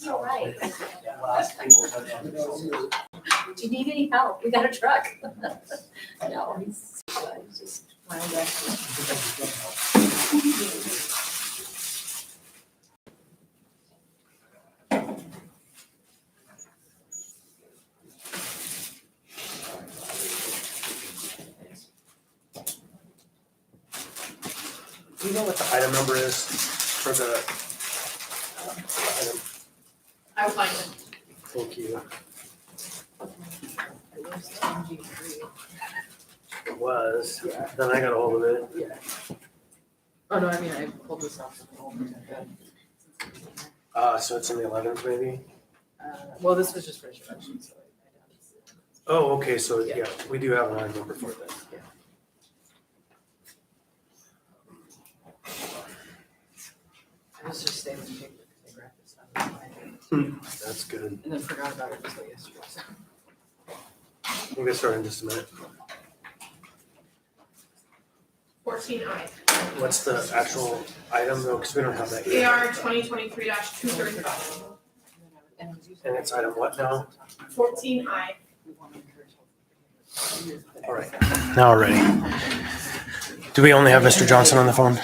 All right. Last people that Do you need any help? We got a truck. No, he's just wound up. Do you know what the item number is for the item? I will find it. Thank you. It was, then I got a hold of it. Oh, no, I mean, I pulled this off. So it's in the 11th maybe? Well, this was just for introduction, so I doubt it's. Oh, okay, so yeah, we do have an item number for this. I was just saving the paper because I grabbed this out of my That's good. and then forgot about it until yesterday. So. We'll get started in just a minute. 14I. What's the actual item though? Because we don't have that yet. AR 2023-235. And it's item what now? 14I. All right, now we're ready. Do we only have Mr. Johnson on the phone?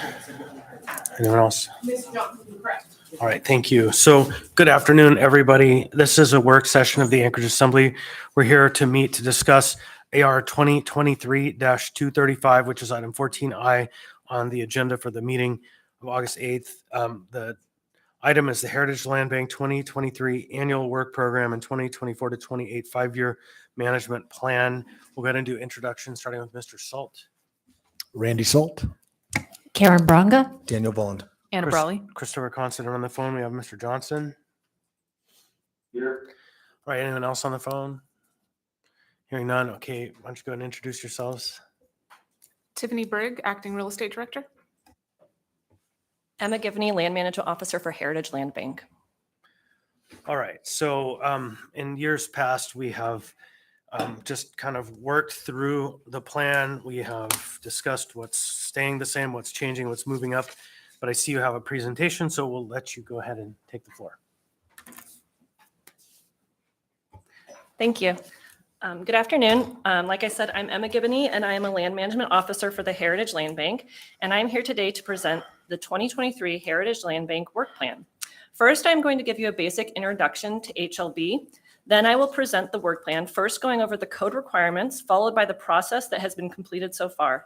Anyone else? Mr. Johnson, correct. All right, thank you. So good afternoon, everybody. This is a work session of the Anchorage Assembly. We're here to meet to discuss AR 2023-235, which is item 14I on the agenda for the meeting of August 8th. The item is the Heritage Land Bank 2023 Annual Work Program and 2024 to 28 5-year management plan. We'll go ahead and do introductions, starting with Mr. Salt. Randy Salt. Karen Bronga. Daniel Bolland. Anna Chris- Brawley. Christopher Considine on the phone. We have Mr. Johnson. Here. All right, anyone else on the phone? Hearing none. Okay, why don't you go ahead and introduce yourselves? Tiffany Brigg, Acting Real Estate Director. Emma Givney, Land Management Officer for Heritage Land Bank. All right, so in years past, we have just kind of worked through the plan. We have discussed what's staying the same, what's changing, what's moving up. But I see you have a presentation, so we'll let you go ahead and take the floor. Thank you. Good afternoon. Like I said, I'm Emma Givney, and I am a Land Management Officer for the Heritage Land Bank. And I'm here today to present the 2023 Heritage Land Bank Work Plan. First, I'm going to give you a basic introduction to HLB. Then I will present the work plan, first going over the code requirements, followed by the process that has been completed so far.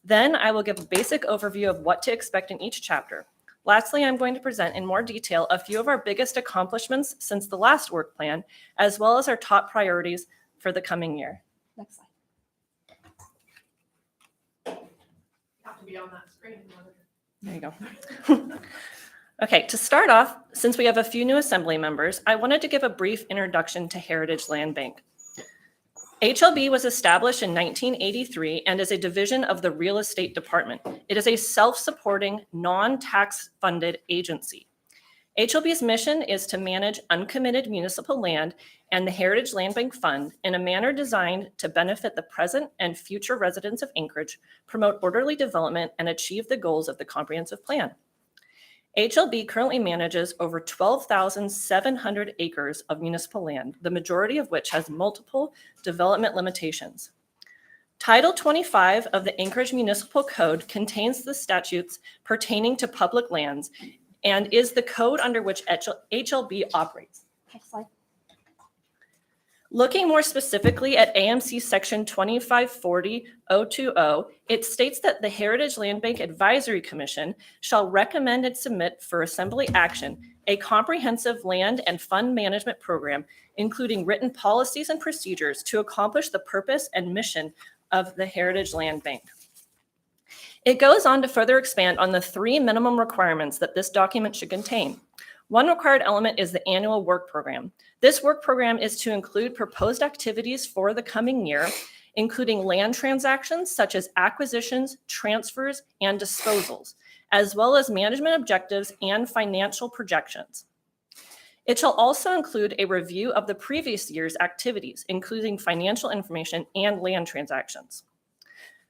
Then I will give a basic overview of what to expect in each chapter. Lastly, I'm going to present in more detail a few of our biggest accomplishments since the last work plan, as well as our top priorities for the coming year. Next slide. Have to be on that screen. There you go. Okay, to start off, since we have a few new assembly members, I wanted to give a brief introduction to Heritage Land Bank. HLB was established in 1983 and is a division of the Real Estate Department. It is a self-supporting, non-tax funded agency. HLB's mission is to manage uncommitted municipal land and the Heritage Land Bank Fund in a manner designed to benefit the present and future residents of Anchorage, promote orderly development, and achieve the goals of the comprehensive plan. HLB currently manages over 12,700 acres of municipal land, the majority of which has multiple development limitations. Title 25 of the Anchorage Municipal Code contains the statutes pertaining to public lands and is the code under which HLB operates. Next slide. Looking more specifically at AMC Section 2540.020, it states that the Heritage Land Bank Advisory Commission shall recommend and submit for assembly action a comprehensive land and fund management program, including written policies and procedures to accomplish the purpose and mission of the Heritage Land Bank. It goes on to further expand on the 3 minimum requirements that this document should contain. One required element is the annual work program. This work program is to include proposed activities for the coming year, including land transactions such as acquisitions, transfers, and disposals, as well as management objectives and financial projections. It shall also include a review of the previous year's activities, including financial information and land transactions.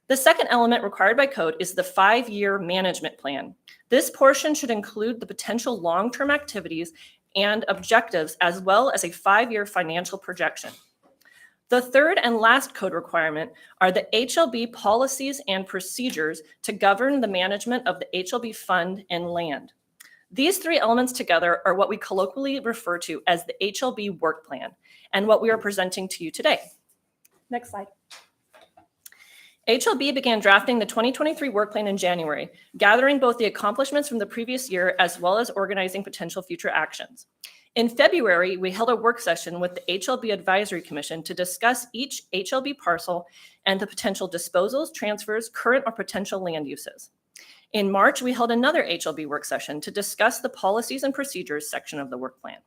The second element required by code is the 5-year management plan. This portion should include the potential long-term activities and objectives, as well as a 5-year financial projection. The third and last code requirement are the HLB policies and procedures to govern the management of the HLB fund and land. These three elements together are what we colloquially refer to as the HLB work plan and what we are presenting to you today. Next slide. HLB began drafting the 2023 work plan in January, gathering both the accomplishments from the previous year as well as organizing potential future actions. In February, we held a work session with the HLB Advisory Commission to discuss each HLB parcel and the potential disposals, transfers, current or potential land uses. In March, we held another HLB work session to discuss the policies and procedures section of the work plan.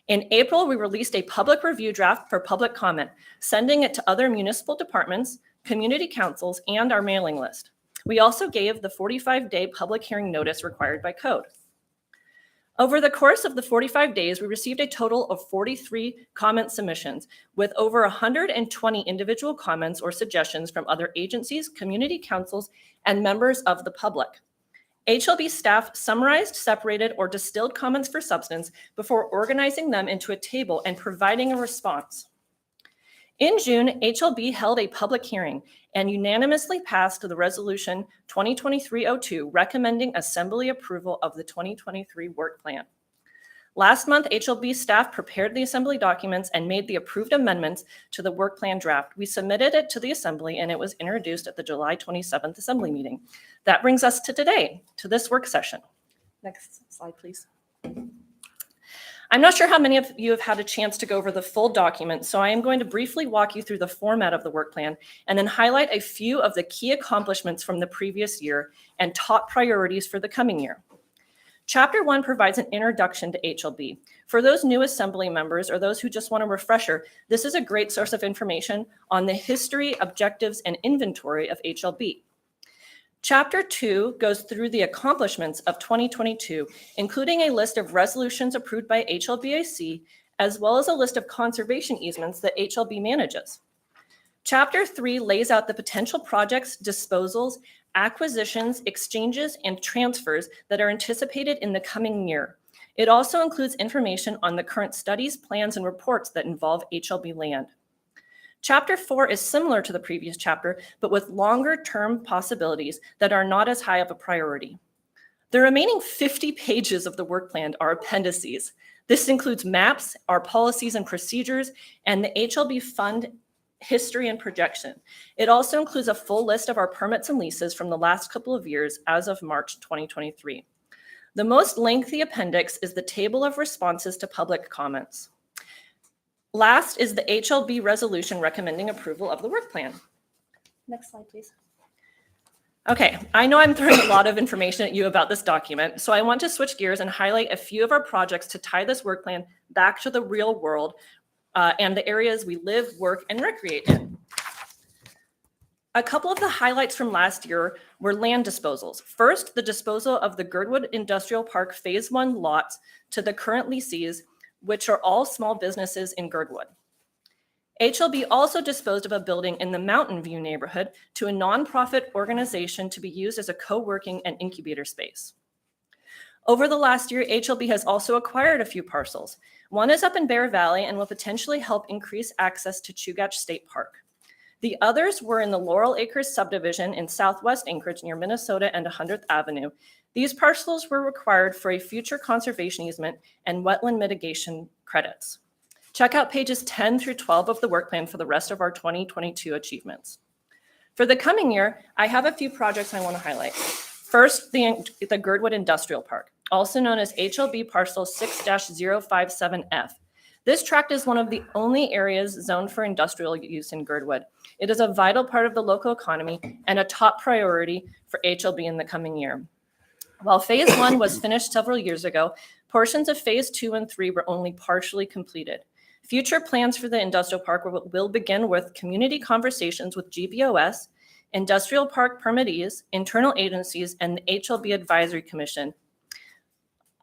In April, we released a public review draft for public comment, sending it to other municipal departments, community councils, and our mailing list. We also gave the 45-day public hearing notice required by code. Over the course of the 45 days, we received a total of 43 comment submissions with over 120 individual comments or suggestions from other agencies, community councils, and members of the public. HLB staff summarized, separated, or distilled comments for substance before organizing them into a table and providing a response. In June, HLB held a public hearing and unanimously passed the resolution 2023-02 recommending assembly approval of the 2023 work plan. Last month, HLB staff prepared the assembly documents and made the approved amendments to the work plan draft. We submitted it to the assembly and it was introduced at the July 27th assembly meeting. That brings us to today, to this work session. Next slide, please. I'm not sure how many of you have had a chance to go over the full document, so I am going to briefly walk you through the format of the work plan and then highlight a few of the key accomplishments from the previous year and top priorities for the coming year. Chapter 1 provides an introduction to HLB. For those new assembly members or those who just want a refresher, this is a great source of information on the history, objectives, and inventory of HLB. Chapter 2 goes through the accomplishments of 2022, including a list of resolutions approved by HLBAC, as well as a list of conservation easements that HLB manages. Chapter 3 lays out the potential projects, disposals, acquisitions, exchanges, and transfers that are anticipated in the coming year. It also includes information on the current studies, plans, and reports that involve HLB land. Chapter 4 is similar to the previous chapter, but with longer-term possibilities that are not as high of a priority. The remaining 50 pages of the work plan are appendices. This includes maps, our policies and procedures, and the HLB fund history and projection. It also includes a full list of our permits and leases from the last couple of years as of March 2023. The most lengthy appendix is the table of responses to public comments. Last is the HLB resolution recommending approval of the work plan. Next slide, please. Okay, I know I'm throwing a lot of information at you about this document, so I want to switch gears and highlight a few of our projects to tie this work plan back to the real world and the areas we live, work, and recreate in. A couple of the highlights from last year were land disposals. First, the disposal of the Girdwood Industrial Park Phase 1 lots to the current lessees, which are all small businesses in Girdwood. HLB also disposed of a building in the Mountain View neighborhood to a nonprofit organization to be used as a co-working and incubator space. Over the last year, HLB has also acquired a few parcels. One is up in Bear Valley and will potentially help increase access to Chugach State Park. The others were in the Laurel Acres subdivision in southwest Anchorage near Minnesota and 100th Avenue. These parcels were required for a future conservation easement and wetland mitigation credits. Check out pages 10 through 12 of the work plan for the rest of our 2022 achievements. For the coming year, I have a few projects I want to highlight. First, the Girdwood Industrial Park, also known as HLB Parcel 6-057F. This tract is one of the only areas zoned for industrial use in Girdwood. It is a vital part of the local economy and a top priority for HLB in the coming year. While Phase 1 was finished several years ago, portions of Phase 2 and 3 were only partially completed. Future plans for the industrial park will begin with community conversations with GBOS, industrial park permittees, internal agencies, and the HLB Advisory Commission.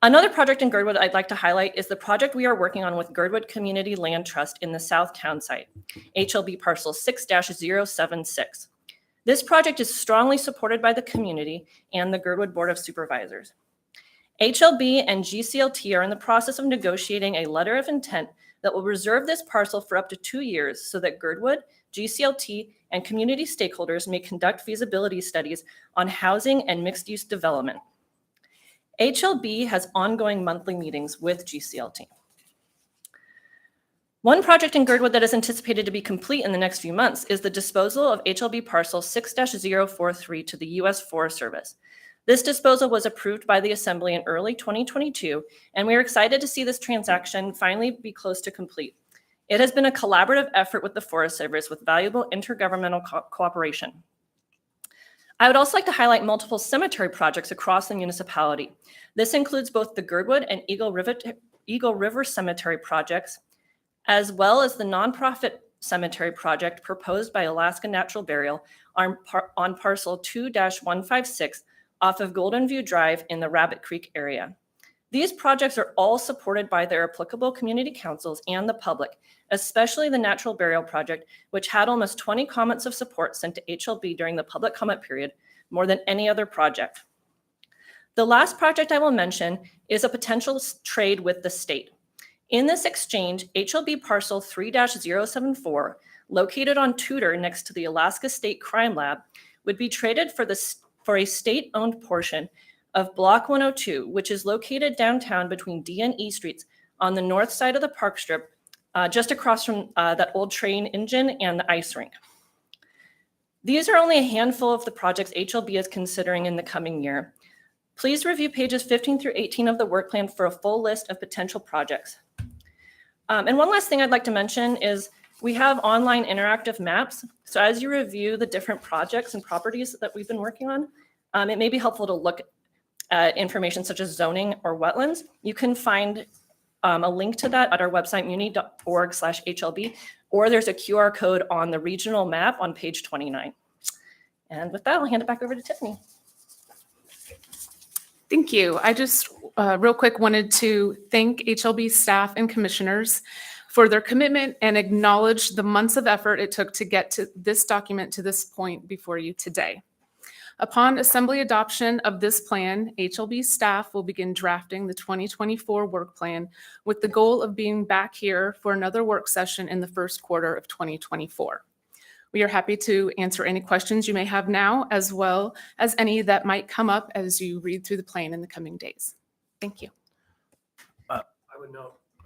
Another project in Girdwood I'd like to highlight is the project we are working on with Girdwood Community Land Trust in the South Town site, HLB Parcel 6-076. This project is strongly supported by the community and the Girdwood Board of Supervisors. HLB and GCLT are in the process of negotiating a letter of intent that will reserve this parcel for up to 2 years so that Girdwood, GCLT, and community stakeholders may conduct feasibility studies on housing and mixed-use development. HLB has ongoing monthly meetings with GCLT. One project in Girdwood that is anticipated to be complete in the next few months is the disposal of HLB parcel 6-043 to the U.S. Forest Service. This disposal was approved by the Assembly in early 2022, and we are excited to see this transaction finally be close to complete. It has been a collaborative effort with the Forest Service with valuable intergovernmental cooperation. I would also like to highlight multiple cemetery projects across the municipality. This includes both the Girdwood and Eagle River Cemetery projects, as well as the nonprofit cemetery project proposed by Alaska Natural Burial on parcel 2-156 off of Golden View Drive in the Rabbit Creek area. These projects are all supported by their applicable community councils and the public, especially the Natural Burial Project, which had almost 20 comments of support sent to HLB during the public comment period, more than any other project. The last project I will mention is a potential trade with the state. In this exchange, HLB parcel 3-074, located on Tudor next to the Alaska State Crime Lab, would be traded for a state-owned portion of Block 102, which is located downtown between D and E streets on the north side of the park strip, just across from that old train engine and the ice rink. These are only a handful of the projects HLB is considering in the coming year. Please review pages 15 through 18 of the work plan for a full list of potential projects. And one last thing I'd like to mention is we have online interactive maps. So as you review the different projects and properties that we've been working on, it may be helpful to look at information such as zoning or wetlands. You can find a link to that at our website, muni.org/HLB, or there's a QR code on the regional map on page 29. And with that, I'll hand it back over to Tiffany. Thank you. I just real quick wanted to thank HLB staff and commissioners for their commitment and acknowledge the months of effort it took to get to this document to this point before you today. Upon Assembly adoption of this plan, HLB staff will begin drafting the 2024 work plan with the goal of being back here for another work session in the first quarter of 2024. We are happy to answer any questions you may have now, as well as any that might come up as you read through the plan in the coming days. Thank you. I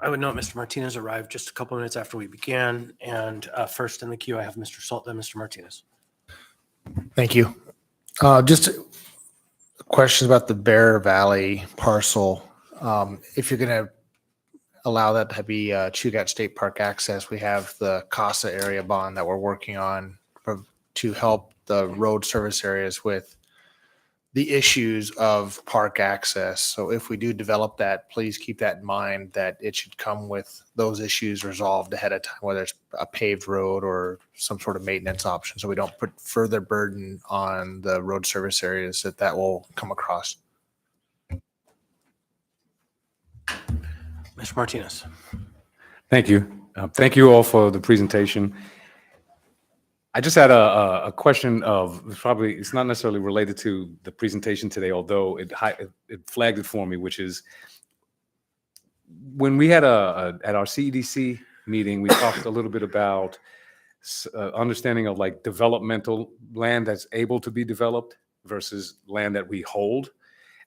would note Mr. Martinez arrived just a couple minutes after we began, and first in the queue I have Mr. Salt, then Mr. Martinez. Thank you. Just questions about the Bear Valley parcel. If you're going to allow that to be Chugach State Park access, we have the CASA area bond that we're working on to help the road service areas with the issues of park access. So if we do develop that, please keep that in mind, that it should come with those issues resolved ahead of time, whether it's a paved road or some sort of maintenance option, so we don't put further burden on the road service areas that will come across. Mr. Martinez. Thank you. Thank you all for the presentation. I just had a question of, probably it's not necessarily related to the presentation today, although it flagged it for me, which is when we had at our CEDC meeting, we talked a little bit about understanding of like developmental land that's able to be developed versus land that we hold.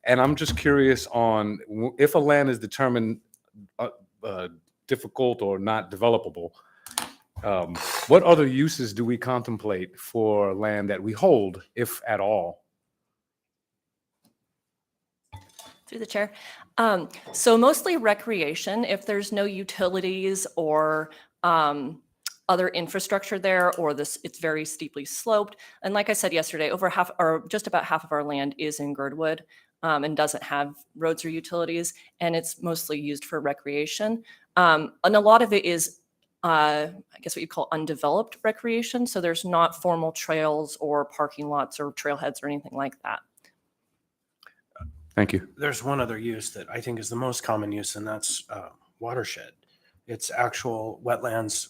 And I'm just curious on if a land is determined difficult or not developable, what other uses do we contemplate for land that we hold, if at all? Through the chair. So mostly recreation, if there's no utilities or other infrastructure there, or it's very steeply sloped. And like I said yesterday, over half or just about half of our land is in Girdwood and doesn't have roads or utilities, and it's mostly used for recreation. And a lot of it is I guess what you call undeveloped recreation. So there's not formal trails or parking lots or trailheads or anything like that. Thank you. There's one other use that I think is the most common use, and that's watershed. It's actual wetlands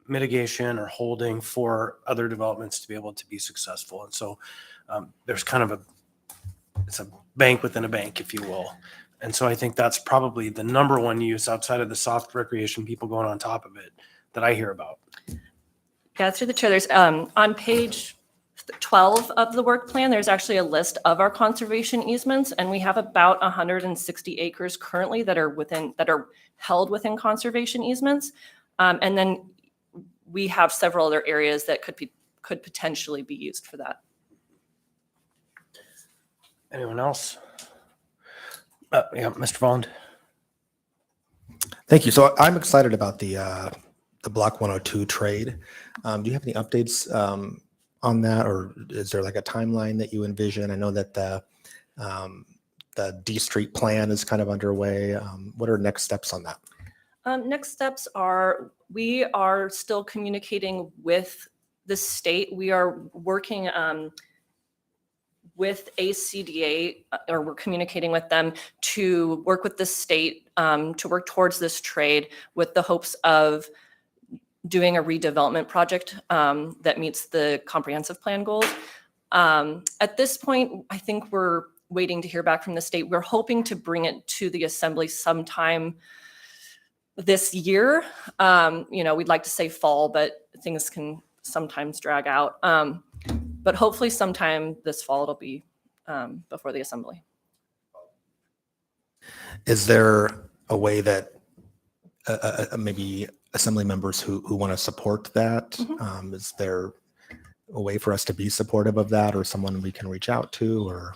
mitigation or holding for other developments to be able to be successful. And so there's kind of it's a bank within a bank, if you will. And so I think that's probably the number one use outside of the soft recreation, people going on top of it, that I hear about. Yeah, through the chair, there's, on page 12 of the work plan, there's actually a list of our conservation easements, and we have about 160 acres currently that are held within conservation easements. And then we have several other areas that could potentially be used for that. Anyone else? Yeah, Mr. Vaughn. Thank you. So I'm excited about the Block 102 trade. Do you have any updates on that, or is there like a timeline that you envision? I know that the D Street plan is kind of underway. What are next steps on that? Next steps are, we are still communicating with the state. We are working with ACDA, or we're communicating with them to work with the state to work towards this trade with the hopes of doing a redevelopment project that meets the comprehensive plan goals. At this point, I think we're waiting to hear back from the state. We're hoping to bring it to the assembly sometime this year. We'd like to say fall, but things can sometimes drag out. But hopefully sometime this fall it'll be before the assembly. Is there a way that maybe assembly members who want to support that, is there a way for us to be supportive of that, or someone we can reach out to, or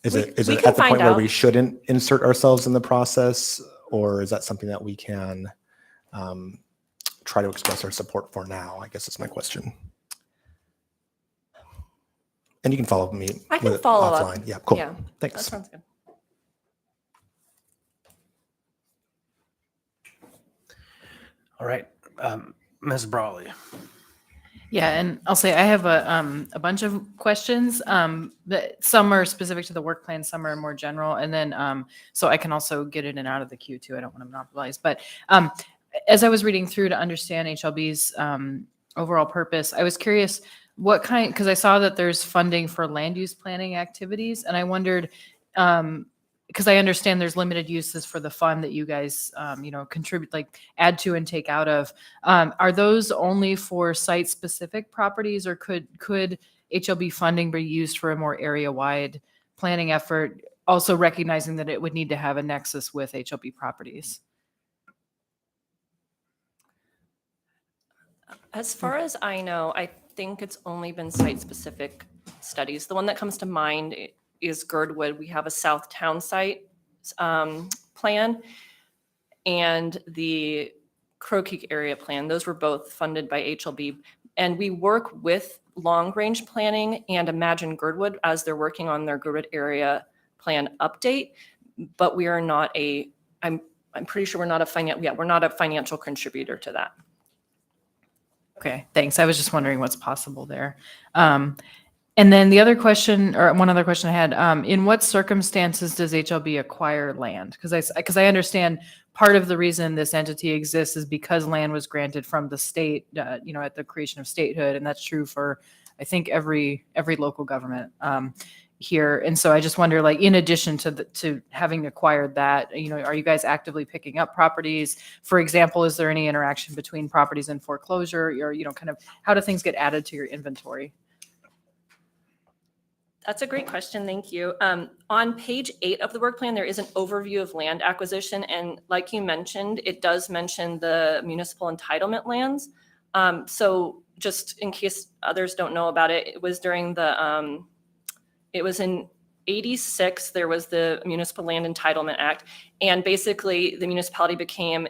is it we at can the point find where out. we shouldn't insert ourselves in the process, or is that something that we can try to express our support for now? I guess that's my question. And you can follow me. I can with it follow up. offline. Yeah, cool. Yeah, that Thanks. sounds good. All right, Ms. Brawley. Yeah, and I'll say I have a bunch of questions. That some are specific to the work plan, some are more general, and then so I can also get in and out of the queue too. I don't want to monopolize, but as I was reading through to understand HLB's overall purpose, I was curious what kind, because I saw that there's funding for land use planning activities, and I wondered, because I understand there's limited uses for the fund that you guys, contribute, like add to and take out of. Are those only for site-specific properties, or could HLB funding be used for a more area-wide planning effort, also recognizing that it would need to have a nexus with HLB properties? As far as I know, I think it's only been site-specific studies. The one that comes to mind is Girdwood. We have a South Town site plan and the Crow Creek area plan. Those were both funded by HLB. And we work with long range planning and Imagine Girdwood as they're working on their Girdwood area plan update. But we are not I'm pretty sure we're not a financial contributor to that. Okay, thanks. I was just wondering what's possible there. And then the other question, or one other question I had, in what circumstances does HLB acquire land? Because I understand part of the reason this entity exists is because land was granted from the state, at the creation of statehood, and that's true for, I think, every local government here. And so I just wonder, like, in addition to having acquired that, are you guys actively picking up properties? For example, is there any interaction between properties in foreclosure, or kind of how do things get added to your inventory? That's a great question. Thank you. On page 8 of the work plan, there is an overview of land acquisition. And like you mentioned, it does mention the municipal entitlement lands. So just in case others don't know about it, it was during it was in 86, there was the Municipal Land Entitlement Act. And basically the municipality became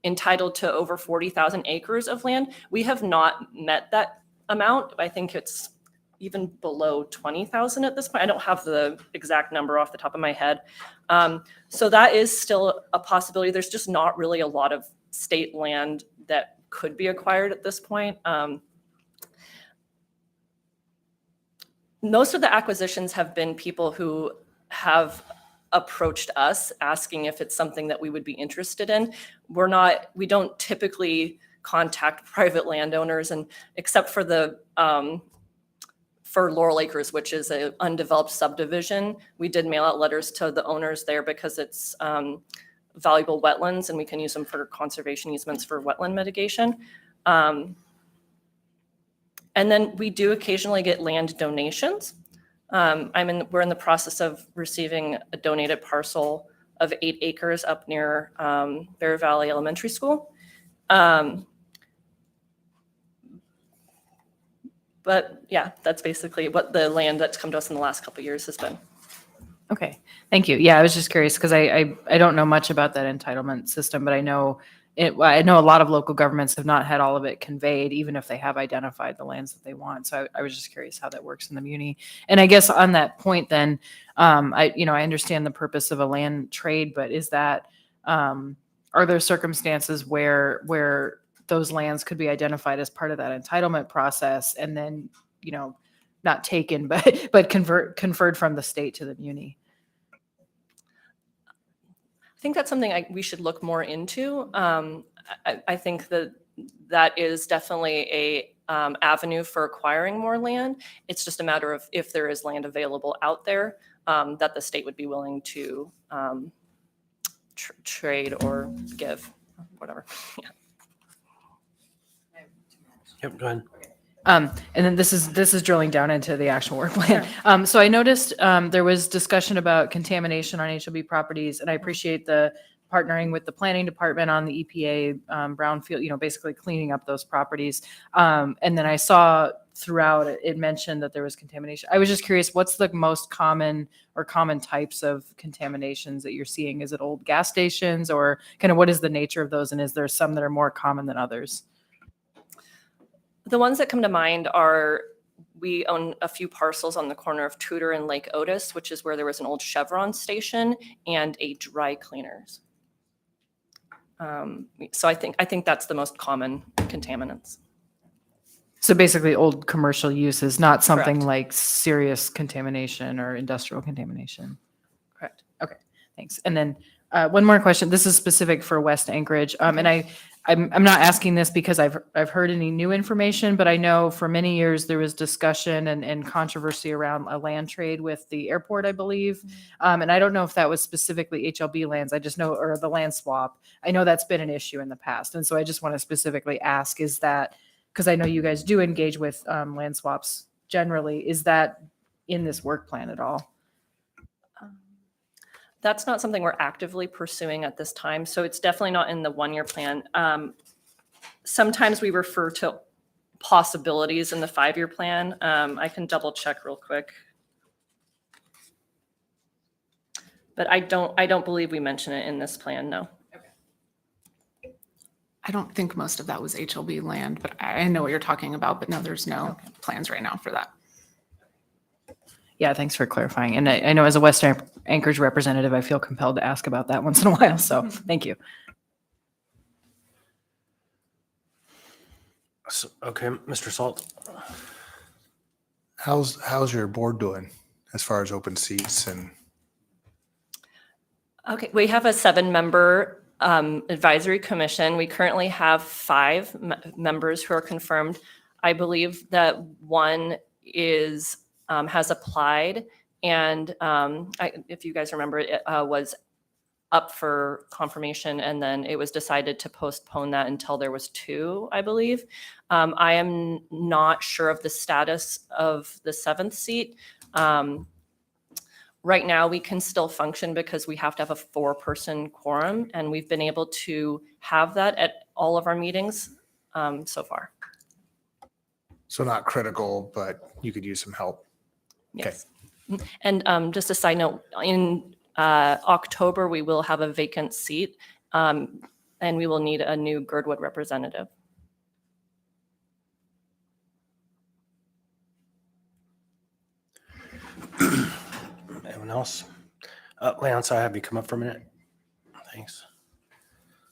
entitled to over 40,000 acres of land. We have not met that amount. I think it's even below 20,000 at this point. I don't have the exact number off the top of my head. So that is still a possibility. There's just not really a lot of state land that could be acquired at this point. Most of the acquisitions have been people who have approached us asking if it's something that we would be interested in. We don't typically contact private landowners, and except for the for Laurel Acres, which is a undeveloped subdivision. We did mail out letters to the owners there because it's valuable wetlands and we can use them for conservation easements for wetland mitigation. And then we do occasionally get land donations. We're in the process of receiving a donated parcel of 8 acres up near Bear Valley Elementary School. But yeah, that's basically what the land that's come to us in the last couple of years has been. Okay, thank you. Yeah, I was just curious because I don't know much about that entitlement system, but I know I know a lot of local governments have not had all of it conveyed, even if they have identified the lands that they want. So I was just curious how that works in the muni. And I guess on that point, then I understand the purpose of a land trade, but is that are there circumstances where those lands could be identified as part of that entitlement process and then not taken but conferred from the state to the muni? I think that's something we should look more into. I think that is definitely a avenue for acquiring more land. It's just a matter of if there is land available out there that the state would be willing to trade or give, whatever. Yeah. Yep, go ahead. And then this is drilling down into the actual work plan. So I noticed there was discussion about contamination on HOB properties, and I appreciate the partnering with the planning department on the EPA brownfield, basically cleaning up those properties. And then I saw throughout it mentioned that there was contamination. I was just curious, what's the most common or common types of contaminations that you're seeing? Is it old gas stations, or kind of what is the nature of those? And is there some that are more common than others? The ones that come to mind are, we own a few parcels on the corner of Tudor and Lake Otis, which is where there was an old Chevron station and a dry cleaners. So I think that's the most common contaminants. So basically old commercial uses, not something Correct. like serious contamination or industrial contamination. Correct. Okay, thanks. And then one more question. This is specific for West Anchorage. And I'm not asking this because I've heard any new information, but I know for many years there was discussion and controversy around a land trade with the airport, I believe. And I don't know if that was specifically HLB lands. I just know, or the land swap. I know that's been an issue in the past. And so I just want to specifically ask, is that, because I know you guys do engage with land swaps generally, is that in this work plan at all? That's not something we're actively pursuing at this time. So it's definitely not in the one-year plan. Sometimes we refer to possibilities in the 5-year plan. I can double check real quick. But I don't believe we mention it in this plan, no. I don't think most of that was HLB land, but I know what you're talking about, but no, there's no plans right now for that. Yeah, thanks for clarifying. And I know as a West Anchorage representative, I feel compelled to ask about that once in a while. So thank you. So, okay, Mr. Salt. How's your board doing as far as open seats and? Okay, we have a 7-member advisory commission. We currently have 5 members who are confirmed. I believe that one is has applied, and if you guys remember, it was up for confirmation, and then it was decided to postpone that until there was 2, I believe. I am not sure of the status of the 7th seat. Right now, we can still function because we have to have a 4-person quorum, and we've been able to have that at all of our meetings so far. So not critical, but you could use some help. Yes. And just a side note, in October, we will have a vacant seat, and we will need a new Girdwood representative. Anyone else? Lance, I have you come up for a minute. Thanks.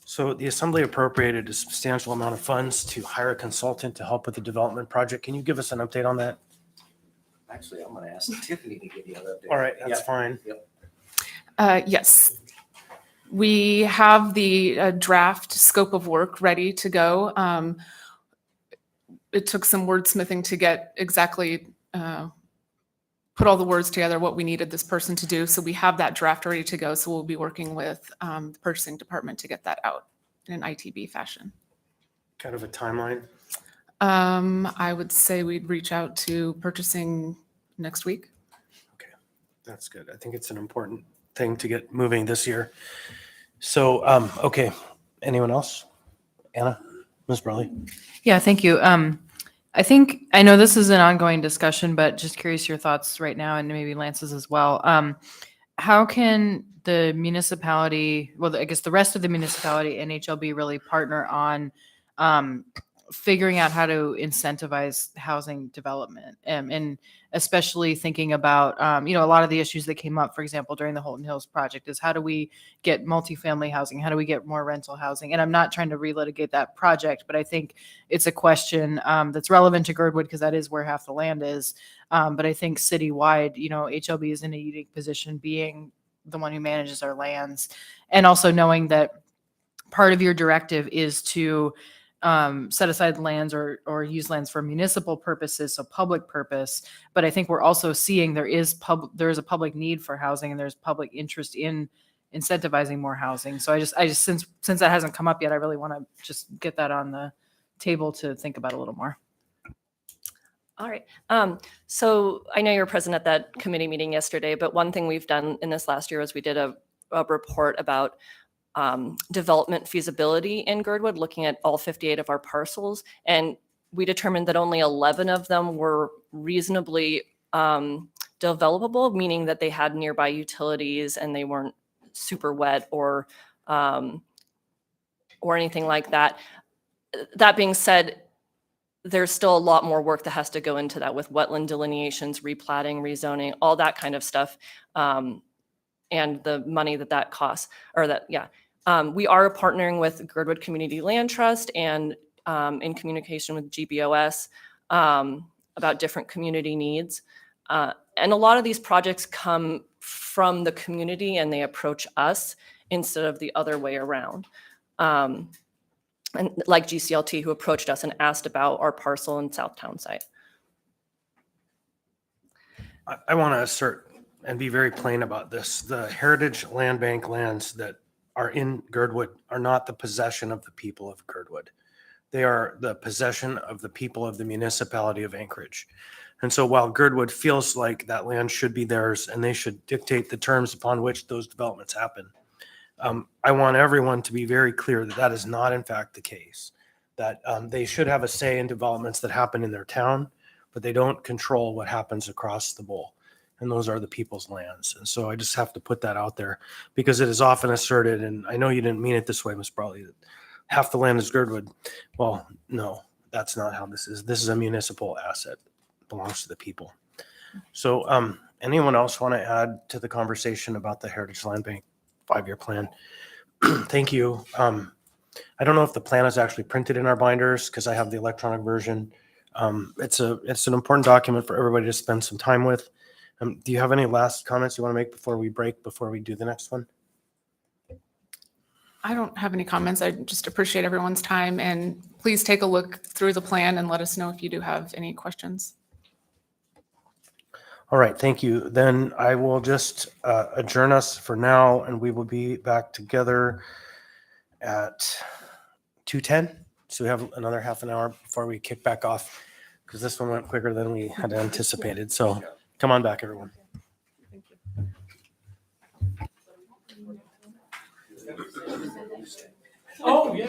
So the Assembly appropriated a substantial amount of funds to hire a consultant to help with the development project. Can you give us an update on that? Actually, I'm gonna ask Tiffany to give you an update. All right, that's Yeah. fine. Yes. We have the draft scope of work ready to go. It took some wordsmithing to get exactly put all the words together, what we needed this person to do. So we have that draft ready to go. So we'll be working with the purchasing department to get that out in an ITB fashion. Kind of a timeline. I would say we'd reach out to purchasing next week. That's good. I think it's an important thing to get moving this year. So, okay. Anyone else? Anna, Ms. Brawley? Yeah, thank you. I know this is an ongoing discussion, but just curious your thoughts right now and maybe Lance's as well. How can the municipality, well, I guess the rest of the municipality and HLB really partner on figuring out how to incentivize housing development, and especially thinking about, a lot of the issues that came up, for example, during the Holton Hills project is how do we get multifamily housing? How do we get more rental housing? And I'm not trying to relitigate that project, but I think it's a question that's relevant to Girdwood because that is where half the land is. But I think citywide, HLB is in a unique position being the one who manages our lands, and also knowing that part of your directive is to set aside lands or use lands for municipal purposes, so public purpose. But I think we're also seeing there is a public need for housing and there's public interest in incentivizing more housing. So I just since that hasn't come up yet, I really want to just get that on the table to think about a little more. All right. So I know you were present at that committee meeting yesterday, but one thing we've done in this last year was we did a report about development feasibility in Girdwood, looking at all 58 of our parcels. And we determined that only 11 of them were reasonably developable, meaning that they had nearby utilities and they weren't super wet or anything like that. That being said, there's still a lot more work that has to go into that with wetland delineations, replatting, rezoning, all that kind of stuff. And the money that costs, or that, yeah. We are partnering with Girdwood Community Land Trust and in communication with GBOS about different community needs. And a lot of these projects come from the community and they approach us instead of the other way around. And like GCLT, who approached us and asked about our parcel in Southtown site. I want to assert and be very plain about this. The Heritage Land Bank lands that are in Girdwood are not the possession of the people of Girdwood. They are the possession of the people of the municipality of Anchorage. And so while Girdwood feels like that land should be theirs and they should dictate the terms upon which those developments happen, I want everyone to be very clear that that is not in fact the case, that they should have a say in developments that happen in their town, but they don't control what happens across the bowl. And those are the people's lands. And so I just have to put that out there because it is often asserted, and I know you didn't mean it this way, Ms. Brawley, that half the land is Girdwood. Well, no, that's not how this is. This is a municipal asset. It belongs to the people. So anyone else want to add to the conversation about the Heritage Land Bank 5-year plan? Thank you. I don't know if the plan is actually printed in our binders because I have the electronic version. It's an important document for everybody to spend some time with. Do you have any last comments you want to make before we break, before we do the next one? I don't have any comments. I just appreciate everyone's time, and please take a look through the plan and let us know if you do have any questions. All right, thank you. Then I will just adjourn us for now, and we will be back together at 2:10. So we have another half an hour before we kick back off because this one went quicker than we had anticipated. So come on back, everyone. Oh, yeah.